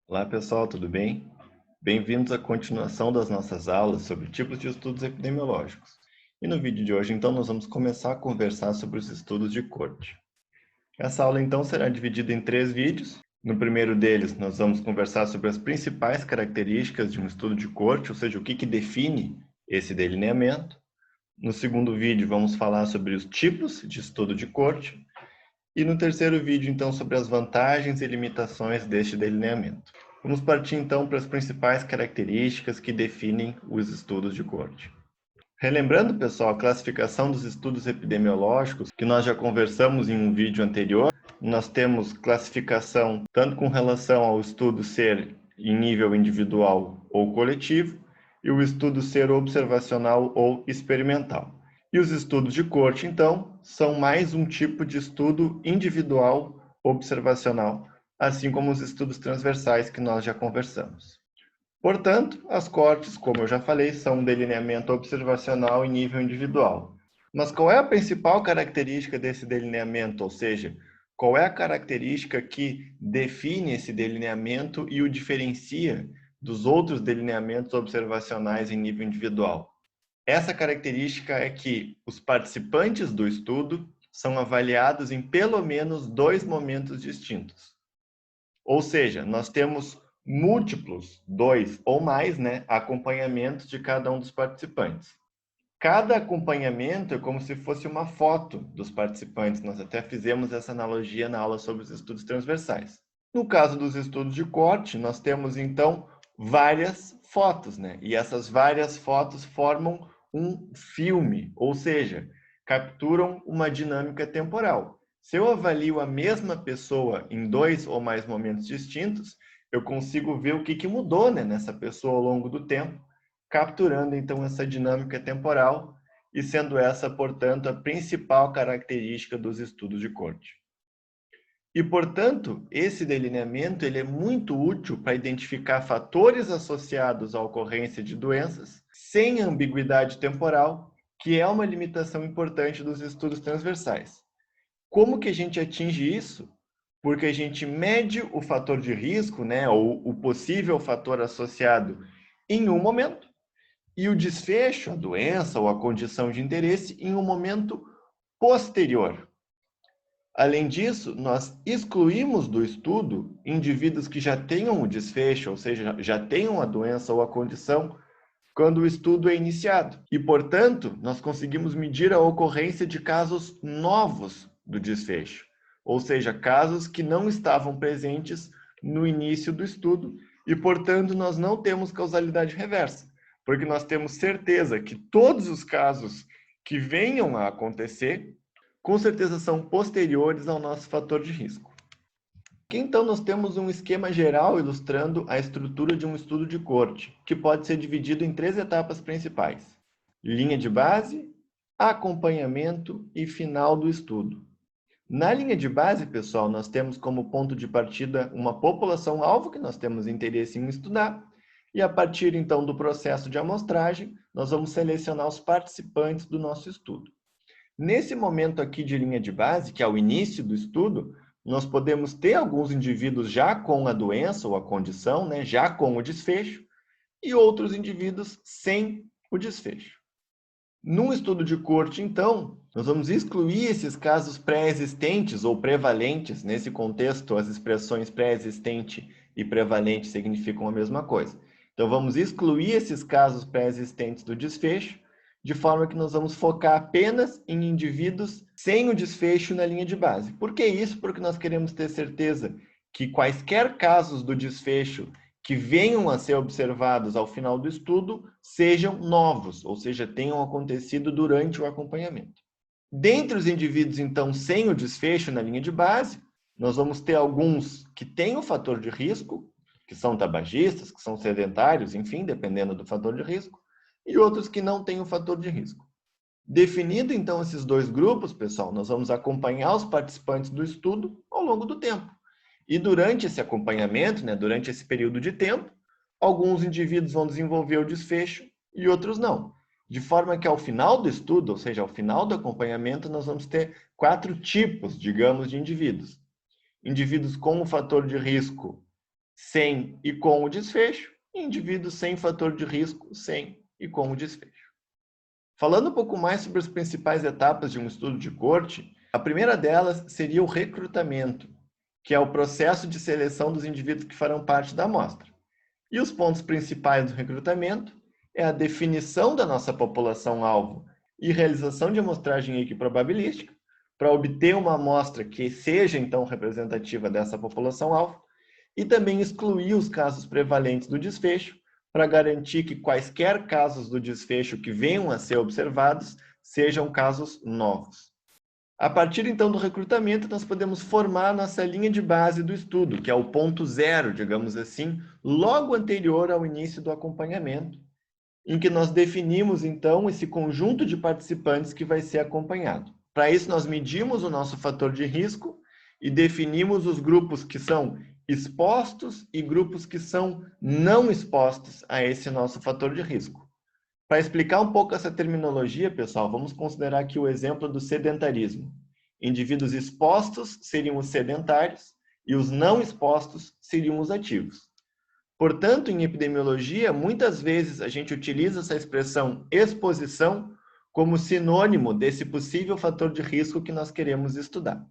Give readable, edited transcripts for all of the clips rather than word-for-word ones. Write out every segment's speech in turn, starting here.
Olá pessoal, tudo bem? Bem-vindos à continuação das nossas aulas sobre tipos de estudos epidemiológicos. E no vídeo de hoje, então, nós vamos começar a conversar sobre os estudos de corte. Essa aula, então, será dividida em 3 vídeos. No primeiro deles, nós vamos conversar sobre as principais características de um estudo de corte, ou seja, o que define esse delineamento. No segundo vídeo, vamos falar sobre os tipos de estudo de corte. E no terceiro vídeo, então, sobre as vantagens e limitações deste delineamento. Vamos partir, então, para as principais características que definem os estudos de corte. Relembrando, pessoal, a classificação dos estudos epidemiológicos, que nós já conversamos em um vídeo anterior, nós temos classificação tanto com relação ao estudo ser em nível individual ou coletivo, e o estudo ser observacional ou experimental. E os estudos de corte, então, são mais um tipo de estudo individual observacional, assim como os estudos transversais que nós já conversamos. Portanto, as cortes, como eu já falei, são um delineamento observacional em nível individual. Mas qual é a principal característica desse delineamento? Ou seja, qual é a característica que define esse delineamento e o diferencia dos outros delineamentos observacionais em nível individual? Essa característica é que os participantes do estudo são avaliados em pelo menos 2 momentos distintos. Ou seja, nós temos múltiplos, 2 ou mais, acompanhamentos de cada um dos participantes. Cada acompanhamento é como se fosse uma foto dos participantes. Nós até fizemos essa analogia na aula sobre os estudos transversais. No caso dos estudos de corte, nós temos, então, várias fotos, E essas várias fotos formam um filme, ou seja, capturam uma dinâmica temporal. Se eu avalio a mesma pessoa em 2 ou mais momentos distintos, eu consigo ver o que mudou, nessa pessoa ao longo do tempo, capturando, então, essa dinâmica temporal e sendo essa, portanto, a principal característica dos estudos de corte. E, portanto, esse delineamento ele é muito útil para identificar fatores associados à ocorrência de doenças sem ambiguidade temporal, que é uma limitação importante dos estudos transversais. Como que a gente atinge isso? Porque a gente mede o fator de risco, ou o possível fator associado em um momento, e o desfecho, a doença ou a condição de interesse, em um momento posterior. Além disso, nós excluímos do estudo indivíduos que já tenham o desfecho, ou seja, já tenham a doença ou a condição, quando o estudo é iniciado. E, portanto, nós conseguimos medir a ocorrência de casos novos do desfecho, ou seja, casos que não estavam presentes no início do estudo e, portanto, nós não temos causalidade reversa, porque nós temos certeza que todos os casos que venham a acontecer com certeza são posteriores ao nosso fator de risco. Aqui, então, nós temos um esquema geral ilustrando a estrutura de um estudo de corte, que pode ser dividido em 3 etapas principais: linha de base, acompanhamento e final do estudo. Na linha de base, pessoal, nós temos como ponto de partida uma população-alvo que nós temos interesse em estudar, e a partir, então, do processo de amostragem, nós vamos selecionar os participantes do nosso estudo. Nesse momento aqui de linha de base, que é o início do estudo, nós podemos ter alguns indivíduos já com a doença ou a condição, já com o desfecho, e outros indivíduos sem o desfecho. Num estudo de corte, então, nós vamos excluir esses casos pré-existentes ou prevalentes. Nesse contexto, as expressões pré-existente e prevalente significam a mesma coisa. Então, vamos excluir esses casos pré-existentes do desfecho, de forma que nós vamos focar apenas em indivíduos sem o desfecho na linha de base. Por que isso? Porque nós queremos ter certeza que quaisquer casos do desfecho que venham a ser observados ao final do estudo sejam novos, ou seja, tenham acontecido durante o acompanhamento. Dentre os indivíduos, então, sem o desfecho na linha de base, nós vamos ter alguns que têm o fator de risco, que são tabagistas, que são sedentários, enfim, dependendo do fator de risco, e outros que não têm o fator de risco. Definido, então, esses 2 grupos, pessoal, nós vamos acompanhar os participantes do estudo ao longo do tempo. E durante esse acompanhamento, durante esse período de tempo, alguns indivíduos vão desenvolver o desfecho e outros não. De forma que ao final do estudo, ou seja, ao final do acompanhamento, nós vamos ter 4 tipos, digamos, de indivíduos. Indivíduos com o fator de risco sem e com o desfecho, e indivíduos sem fator de risco, sem e com o desfecho. Falando um pouco mais sobre as principais etapas de um estudo de corte, a primeira delas seria o recrutamento, que é o processo de seleção dos indivíduos que farão parte da amostra. E os pontos principais do recrutamento é a definição da nossa população-alvo e realização de amostragem equiprobabilística para obter uma amostra que seja, então, representativa dessa população-alvo e também excluir os casos prevalentes do desfecho para garantir que quaisquer casos do desfecho que venham a ser observados sejam casos novos. A partir, então, do recrutamento, nós podemos formar nossa linha de base do estudo, que é o ponto zero, digamos assim, logo anterior ao início do acompanhamento, em que nós definimos, então, esse conjunto de participantes que vai ser acompanhado. Para isso, nós medimos o nosso fator de risco e definimos os grupos que são expostos e grupos que são não expostos a esse nosso fator de risco. Para explicar um pouco essa terminologia, pessoal, vamos considerar aqui o exemplo do sedentarismo. Indivíduos expostos seriam os sedentários e os não expostos seriam os ativos. Portanto, em epidemiologia, muitas vezes a gente utiliza essa expressão exposição como sinônimo desse possível fator de risco que nós queremos estudar.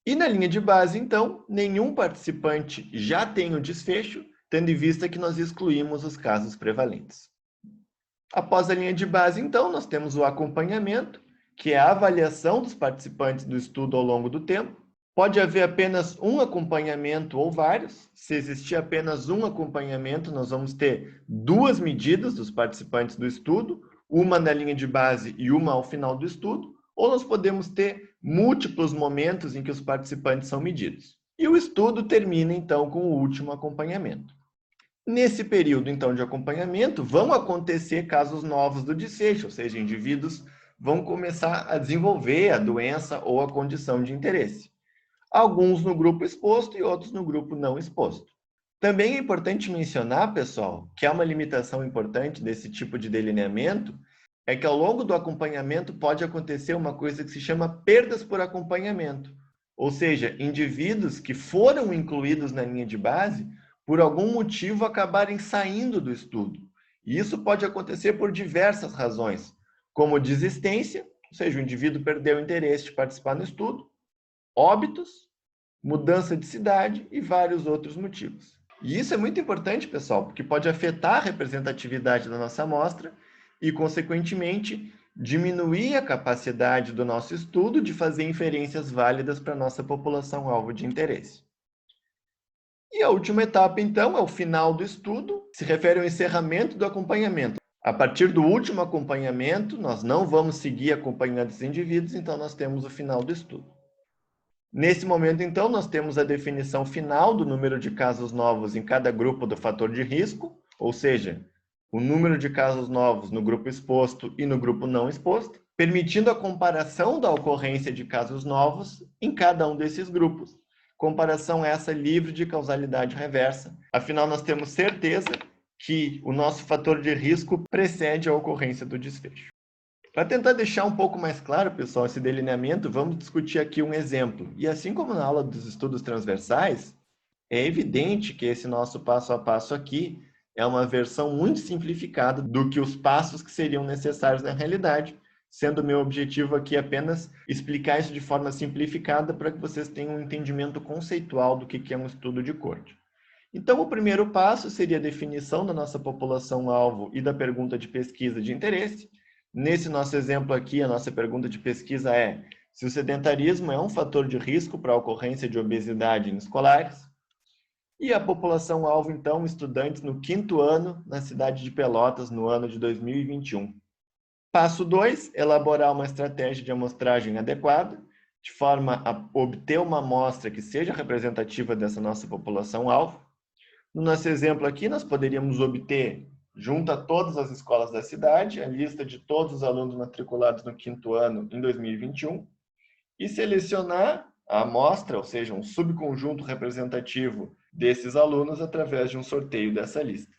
E na linha de base, então, nenhum participante já tem o desfecho, tendo em vista que nós excluímos os casos prevalentes. Após a linha de base, então, nós temos o acompanhamento, que é a avaliação dos participantes do estudo ao longo do tempo. Pode haver apenas um acompanhamento ou vários. Se existir apenas um acompanhamento, nós vamos ter duas medidas dos participantes do estudo, uma na linha de base e uma ao final do estudo, ou nós podemos ter múltiplos momentos em que os participantes são medidos. E o estudo termina, então, com o último acompanhamento. Nesse período, então, de acompanhamento, vão acontecer casos novos do desfecho, ou seja, indivíduos vão começar a desenvolver a doença ou a condição de interesse. Alguns no grupo exposto e outros no grupo não exposto. Também é importante mencionar, pessoal, que há uma limitação importante desse tipo de delineamento, é que ao longo do acompanhamento pode acontecer uma coisa que se chama perdas por acompanhamento, ou seja, indivíduos que foram incluídos na linha de base, por algum motivo acabarem saindo do estudo. E isso pode acontecer por diversas razões, como desistência, ou seja, o indivíduo perdeu o interesse de participar no estudo, óbitos, mudança de cidade e vários outros motivos. E isso é muito importante, pessoal, porque pode afetar a representatividade da nossa amostra e, consequentemente, diminuir a capacidade do nosso estudo de fazer inferências válidas para a nossa população-alvo de interesse. E a última etapa, então, é o final do estudo, se refere ao encerramento do acompanhamento. A partir do último acompanhamento, nós não vamos seguir acompanhando esses indivíduos, então nós temos o final do estudo. Nesse momento, então, nós temos a definição final do número de casos novos em cada grupo do fator de risco, ou seja, o número de casos novos no grupo exposto e no grupo não exposto, permitindo a comparação da ocorrência de casos novos em cada um desses grupos. Comparação essa livre de causalidade reversa. Afinal, nós temos certeza que o nosso fator de risco precede a ocorrência do desfecho. Para tentar deixar um pouco mais claro, pessoal, esse delineamento, vamos discutir aqui um exemplo. E assim como na aula dos estudos transversais, é evidente que esse nosso passo a passo aqui é uma versão muito simplificada do que os passos que seriam necessários na realidade, sendo meu objetivo aqui apenas explicar isso de forma simplificada para que vocês tenham um entendimento conceitual do que é um estudo de corte. Então, o primeiro passo seria a definição da nossa população-alvo e da pergunta de pesquisa de interesse. Nesse nosso exemplo aqui, a nossa pergunta de pesquisa é se o sedentarismo é um fator de risco para a ocorrência de obesidade em escolares. E a população-alvo, então, estudantes no 5º ano na cidade de Pelotas, no ano de 2021. Passo 2, elaborar uma estratégia de amostragem adequada, de forma a obter uma amostra que seja representativa dessa nossa população-alvo. No nosso exemplo aqui, nós poderíamos obter, junto a todas as escolas da cidade, a lista de todos os alunos matriculados no 5º ano em 2021 e selecionar a amostra, ou seja, um subconjunto representativo desses alunos através de um sorteio dessa lista.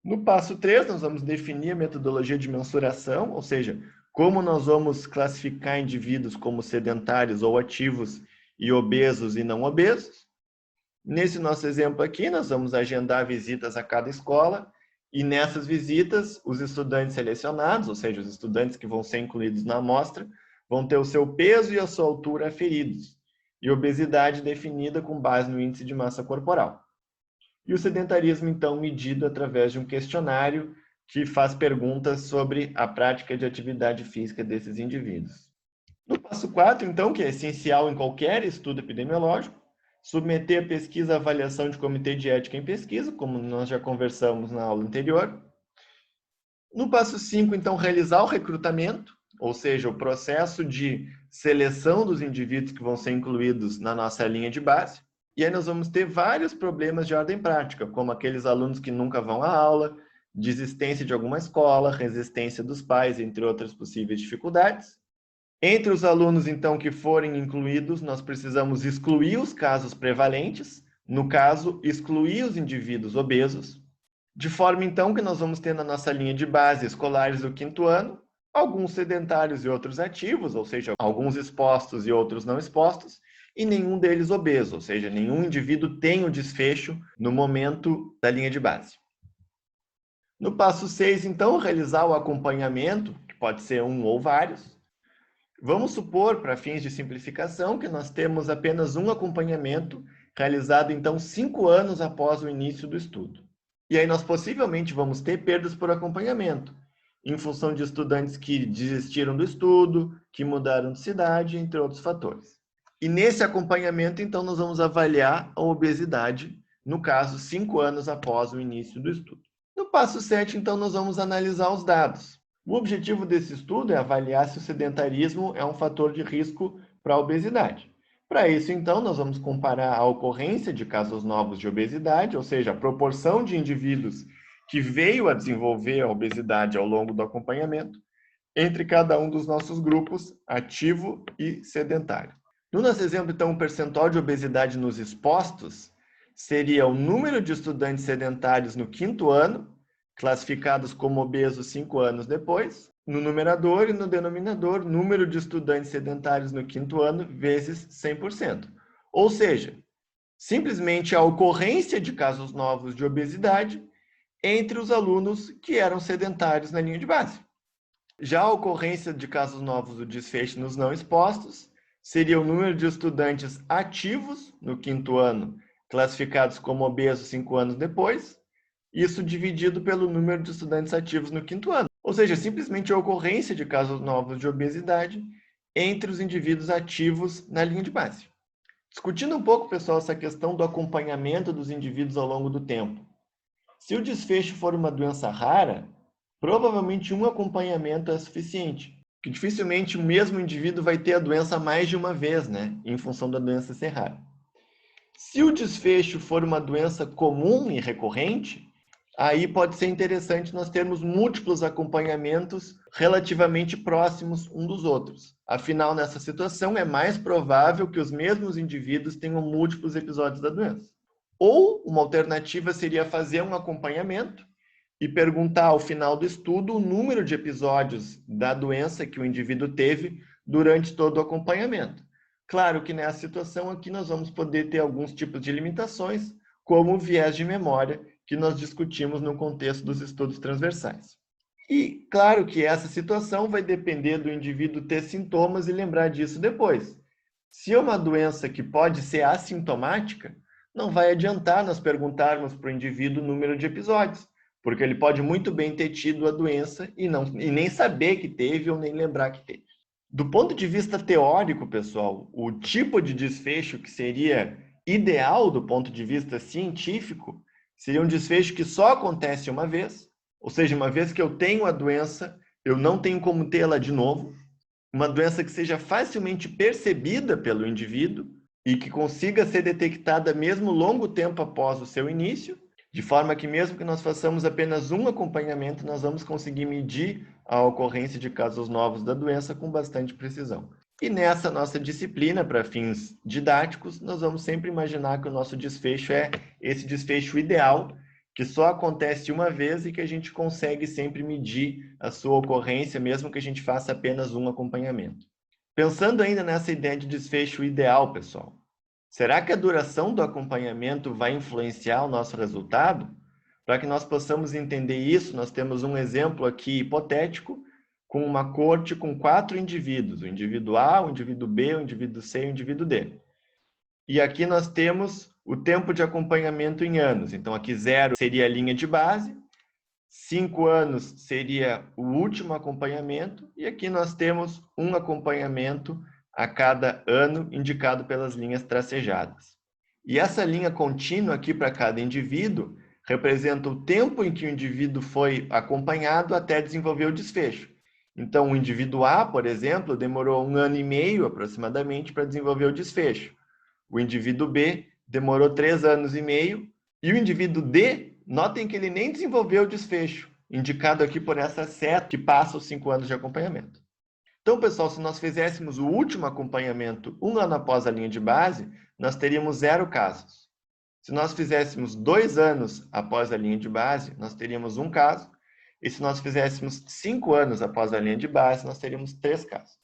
No passo 3, nós vamos definir a metodologia de mensuração, ou seja, como nós vamos classificar indivíduos como sedentários ou ativos e obesos e não obesos. Nesse nosso exemplo aqui, nós vamos agendar visitas a cada escola e nessas visitas, os estudantes selecionados, ou seja, os estudantes que vão ser incluídos na amostra, vão ter o seu peso e a sua altura aferidos e obesidade definida com base no índice de massa corporal. E o sedentarismo, então, medido através de um questionário que faz perguntas sobre a prática de atividade física desses indivíduos. No passo 4, então, que é essencial em qualquer estudo epidemiológico, submeter a pesquisa à avaliação de comitê de ética em pesquisa, como nós já conversamos na aula anterior. No passo 5, então, realizar o recrutamento, ou seja, o processo de seleção dos indivíduos que vão ser incluídos na nossa linha de base. E aí nós vamos ter vários problemas de ordem prática, como aqueles alunos que nunca vão à aula, desistência de alguma escola, resistência dos pais, entre outras possíveis dificuldades. Entre os alunos, então, que forem incluídos, nós precisamos excluir os casos prevalentes, no caso, excluir os indivíduos obesos, de forma, então, que nós vamos ter na nossa linha de base escolares do 5º ano, alguns sedentários e outros ativos, ou seja, alguns expostos e outros não expostos, e nenhum deles obeso, ou seja, nenhum indivíduo tem o desfecho no momento da linha de base. No passo 6, então, realizar o acompanhamento, que pode ser um ou vários. Vamos supor, para fins de simplificação, que nós temos apenas um acompanhamento realizado, então, 5 anos após o início do estudo. E aí nós possivelmente vamos ter perdas por acompanhamento, em função de estudantes que desistiram do estudo, que mudaram de cidade, entre outros fatores. E nesse acompanhamento, então, nós vamos avaliar a obesidade, no caso, 5 anos após o início do estudo. No passo 7, então, nós vamos analisar os dados. O objetivo desse estudo é avaliar se o sedentarismo é um fator de risco para a obesidade. Para isso, então, nós vamos comparar a ocorrência de casos novos de obesidade, ou seja, a proporção de indivíduos que veio a desenvolver a obesidade ao longo do acompanhamento, entre cada um dos nossos grupos, ativo e sedentário. No nosso exemplo, então, o percentual de obesidade nos expostos seria o número de estudantes sedentários no 5º ano, classificados como obesos 5 anos depois, no numerador, e no denominador, número de estudantes sedentários no 5º ano vezes 100%. Ou seja, simplesmente a ocorrência de casos novos de obesidade entre os alunos que eram sedentários na linha de base. Já a ocorrência de casos novos do desfecho nos não expostos seria o número de estudantes ativos no 5º ano, classificados como obesos 5 anos depois, isso dividido pelo número de estudantes ativos no 5º ano. Ou seja, simplesmente a ocorrência de casos novos de obesidade entre os indivíduos ativos na linha de base. Discutindo um pouco, pessoal, essa questão do acompanhamento dos indivíduos ao longo do tempo. Se o desfecho for uma doença rara, provavelmente um acompanhamento é suficiente, porque dificilmente o mesmo indivíduo vai ter a doença mais de uma vez, né, em função da doença ser rara. Se o desfecho for uma doença comum e recorrente, aí pode ser interessante nós termos múltiplos acompanhamentos relativamente próximos um dos outros. Afinal, nessa situação, é mais provável que os mesmos indivíduos tenham múltiplos episódios da doença. Ou uma alternativa seria fazer um acompanhamento e perguntar ao final do estudo o número de episódios da doença que o indivíduo teve durante todo o acompanhamento. Claro que nessa situação aqui nós vamos poder ter alguns tipos de limitações, como o viés de memória, que nós discutimos no contexto dos estudos transversais. E claro que essa situação vai depender do indivíduo ter sintomas e lembrar disso depois. Se é uma doença que pode ser assintomática, não vai adiantar nós perguntarmos para o indivíduo o número de episódios, porque ele pode muito bem ter tido a doença e nem saber que teve ou nem lembrar que teve. Do ponto de vista teórico, pessoal, o tipo de desfecho que seria ideal do ponto de vista científico seria um desfecho que só acontece uma vez, ou seja, uma vez que eu tenho a doença, eu não tenho como tê-la de novo, uma doença que seja facilmente percebida pelo indivíduo e que consiga ser detectada mesmo longo tempo após o seu início, de forma que mesmo que nós façamos apenas um acompanhamento, nós vamos conseguir medir a ocorrência de casos novos da doença com bastante precisão. E nessa nossa disciplina, para fins didáticos, nós vamos sempre imaginar que o nosso desfecho é esse desfecho ideal, que só acontece uma vez e que a gente consegue sempre medir a sua ocorrência, mesmo que a gente faça apenas um acompanhamento. Pensando ainda nessa ideia de desfecho ideal, pessoal, Será que a duração do acompanhamento vai influenciar o nosso resultado? Para que nós possamos entender isso, nós temos um exemplo aqui hipotético com uma corte com 4 indivíduos, o indivíduo A, o indivíduo B, o indivíduo C e o indivíduo D. E aqui nós temos o tempo de acompanhamento em anos. Então, aqui 0 seria a linha de base, 5 anos seria o último acompanhamento, e aqui nós temos um acompanhamento a cada ano, indicado pelas linhas tracejadas. E essa linha contínua aqui para cada indivíduo representa o tempo em que o indivíduo foi acompanhado até desenvolver o desfecho. Então, o indivíduo A, por exemplo, demorou 1 ano e meio aproximadamente para desenvolver o desfecho. O indivíduo B demorou 3 anos e meio. E o indivíduo D, notem que ele nem desenvolveu o desfecho, indicado aqui por essa seta que passa os 5 anos de acompanhamento. Então, pessoal, se nós fizéssemos o último acompanhamento 1 ano após a linha de base, nós teríamos 0 casos. Se nós fizéssemos 2 anos após a linha de base, nós teríamos 1 caso. E se nós fizéssemos 5 anos após a linha de base, nós teríamos 3 casos.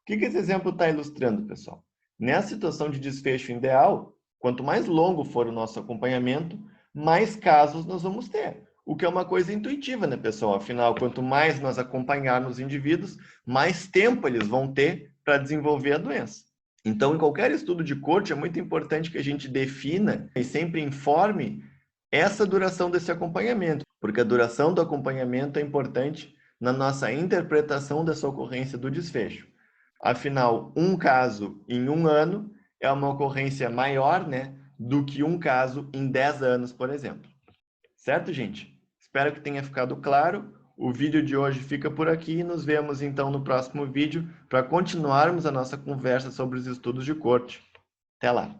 O que esse exemplo está ilustrando, pessoal? Nessa situação de desfecho ideal, quanto mais longo for o nosso acompanhamento, mais casos nós vamos ter. O que é uma coisa intuitiva, né, pessoal? Afinal, quanto mais nós acompanharmos os indivíduos, mais tempo eles vão ter para desenvolver a doença. Então, em qualquer estudo de corte, é muito importante que a gente defina e sempre informe essa duração desse acompanhamento, porque a duração do acompanhamento é importante na nossa interpretação dessa ocorrência do desfecho. Afinal, um caso em 1 ano é uma ocorrência maior, né, do que um caso em 10 anos, por exemplo. Certo, gente? Espero que tenha ficado claro. O vídeo de hoje fica por aqui e nos vemos então no próximo vídeo para continuarmos a nossa conversa sobre os estudos de corte. Até lá!